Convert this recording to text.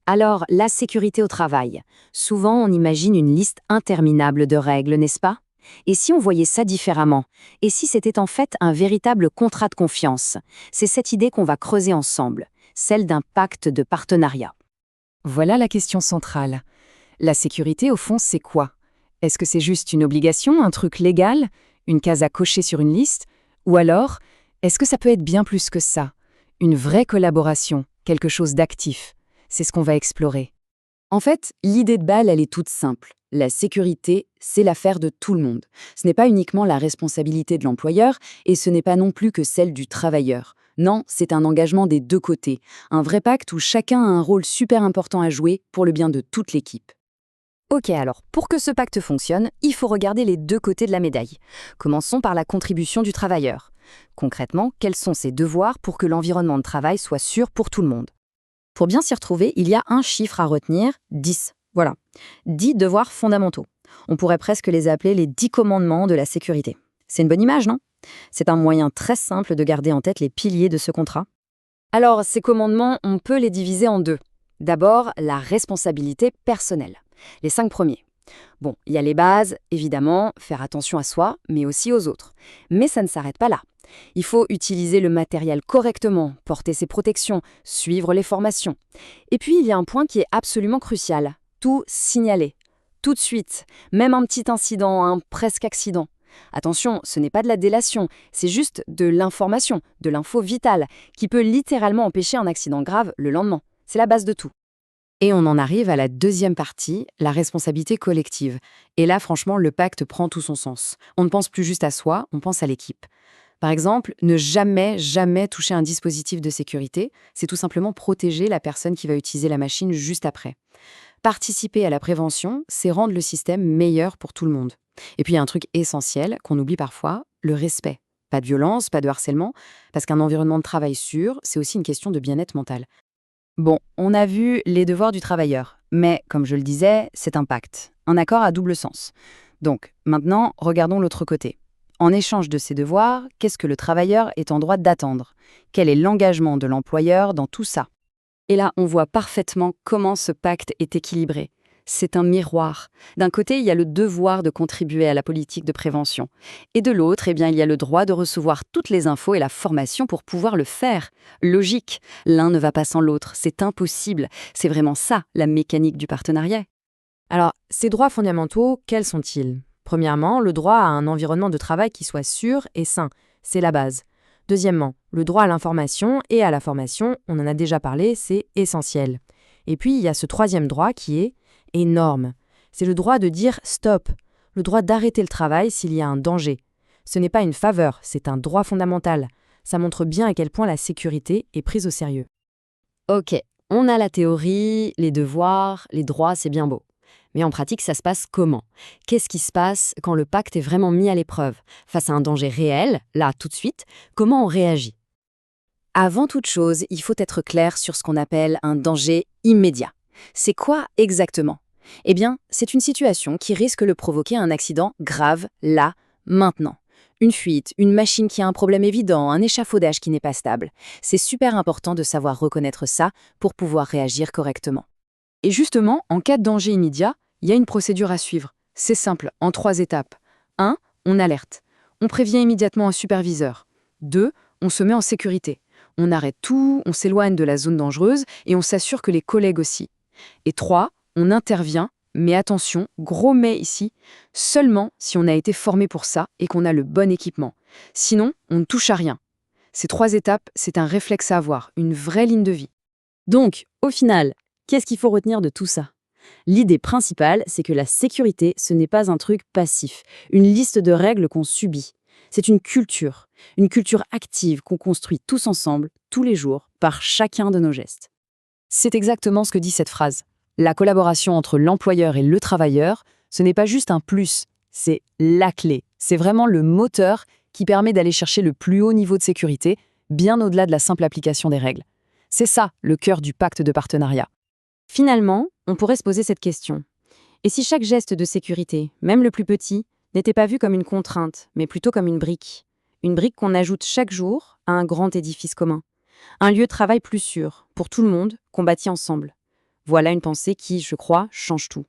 Alors, la sécurité au travail. Souvent, on imagine une liste interminable de règles, n'est-ce pas? Et si on voyait ça différemment? Et si c'était en fait un véritable contrat de confiance? C'est cette idée qu'on va creuser ensemble, celle d'un pacte de partenariat. Voilà la question centrale. La sécurité, au fond, c'est quoi? Est-ce que c'est juste une obligation, un truc légal, une case à cocher sur une liste? Ou alors, est-ce que ça peut être bien plus que ça? Une vraie collaboration, quelque chose d'actif? C'est ce qu'on va explorer. En fait, l'idée de balle, elle est toute simple. La sécurité, c'est l'affaire de tout le monde. Ce n'est pas uniquement la responsabilité de l'employeur et ce n'est pas non plus que celle du travailleur. Non, c'est un engagement des deux côtés. Un vrai pacte où chacun a un rôle super important à jouer pour le bien de toute l'équipe. Ok, alors, pour que ce pacte fonctionne, il faut regarder les deux côtés de la médaille. Commençons par la contribution du travailleur. Concrètement, quels sont ses devoirs pour que l'environnement de travail soit sûr pour tout le monde? Pour bien s'y retrouver, il y a un chiffre à retenir, 10. Voilà. 10 devoirs fondamentaux. On pourrait presque les appeler les 10 commandements de la sécurité. C'est une bonne image, non? C'est un moyen très simple de garder en tête les piliers de ce contrat. Alors, ces commandements, on peut les diviser en deux. D'abord, la responsabilité personnelle. Les 5 premiers. Bon, il y a les bases, évidemment, faire attention à soi, mais aussi aux autres. Mais ça ne s'arrête pas là. Il faut utiliser le matériel correctement, porter ses protections, suivre les formations. Et puis, il y a un point qui est absolument crucial. Tout signaler. Tout de suite. Même un petit incident, un presque accident. Attention, ce n'est pas de la délation, c'est juste de l'information, de l'info vitale, qui peut littéralement empêcher un accident grave le lendemain. C'est la base de tout. Et on en arrive à la deuxième partie, la responsabilité collective. Et là, franchement, le pacte prend tout son sens. On ne pense plus juste à soi, on pense à l'équipe. Par exemple, ne jamais toucher un dispositif de sécurité, c'est tout simplement protéger la personne qui va utiliser la machine juste après. Participer à la prévention, c'est rendre le système meilleur pour tout le monde. Et puis il y a un truc essentiel qu'on oublie parfois, le respect. Pas de violence, pas de harcèlement, parce qu'un environnement de travail sûr, c'est aussi une question de bien-être mental. Bon, on a vu les devoirs du travailleur, mais comme je le disais, c'est un pacte, un accord à double sens. Donc, maintenant, regardons l'autre côté. En échange de ces devoirs, qu'est-ce que le travailleur est en droit d'attendre? Quel est l'engagement de l'employeur dans tout ça? Et là, on voit parfaitement comment ce pacte est équilibré. C'est un miroir. D'un côté, il y a le devoir de contribuer à la politique de prévention. Et de l'autre, eh bien, il y a le droit de recevoir toutes les infos et la formation pour pouvoir le faire. Logique. L'un ne va pas sans l'autre. C'est impossible. C'est vraiment ça, la mécanique du partenariat. Alors, ces droits fondamentaux, quels sont-ils? Premièrement, le droit à un environnement de travail qui soit sûr et sain. C'est la base. Deuxièmement, le droit à l'information et à la formation, on en a déjà parlé, c'est essentiel. Et puis, il y a ce troisième droit qui est énorme. C'est le droit de dire stop, le droit d'arrêter le travail s'il y a un danger. Ce n'est pas une faveur, c'est un droit fondamental. Ça montre bien à quel point la sécurité est prise au sérieux. Ok, on a la théorie, les devoirs, les droits, c'est bien beau. Mais en pratique, ça se passe comment? Qu'est-ce qui se passe quand le pacte est vraiment mis à l'épreuve? Face à un danger réel, là, tout de suite, comment on réagit? Avant toute chose, il faut être clair sur ce qu'on appelle un danger immédiat. C'est quoi exactement? Eh bien, c'est une situation qui risque de provoquer un accident grave, là, maintenant. Une fuite, une machine qui a un problème évident, un échafaudage qui n'est pas stable. C'est super important de savoir reconnaître ça pour pouvoir réagir correctement. Et justement, en cas de danger immédiat, il y a une procédure à suivre. C'est simple, en 3 étapes. 1. On alerte. On prévient immédiatement un superviseur. 2. On se met en sécurité. On arrête tout, on s'éloigne de la zone dangereuse et on s'assure que les collègues aussi. Et 3. On intervient, mais attention, gros mais ici, seulement si on a été formé pour ça et qu'on a le bon équipement. Sinon, on ne touche à rien. Ces 3 étapes, c'est un réflexe à avoir, une vraie ligne de vie. Donc, au final, qu'est-ce qu'il faut retenir de tout ça? L'idée principale, c'est que la sécurité, ce n'est pas un truc passif, une liste de règles qu'on subit. C'est une culture active qu'on construit tous ensemble, tous les jours, par chacun de nos gestes. C'est exactement ce que dit cette phrase. La collaboration entre l'employeur et le travailleur, ce n'est pas juste un plus, c'est la clé. C'est vraiment le moteur qui permet d'aller chercher le plus haut niveau de sécurité, bien au-delà de la simple application des règles. C'est ça, le cœur du pacte de partenariat. Finalement, on pourrait se poser cette question. Et si chaque geste de sécurité, même le plus petit, n'était pas vu comme une contrainte, mais plutôt comme une brique? Une brique qu'on ajoute chaque jour à un grand édifice commun. Un lieu de travail plus sûr, pour tout le monde, qu'on bâtit ensemble. Voilà une pensée qui, je crois, change tout.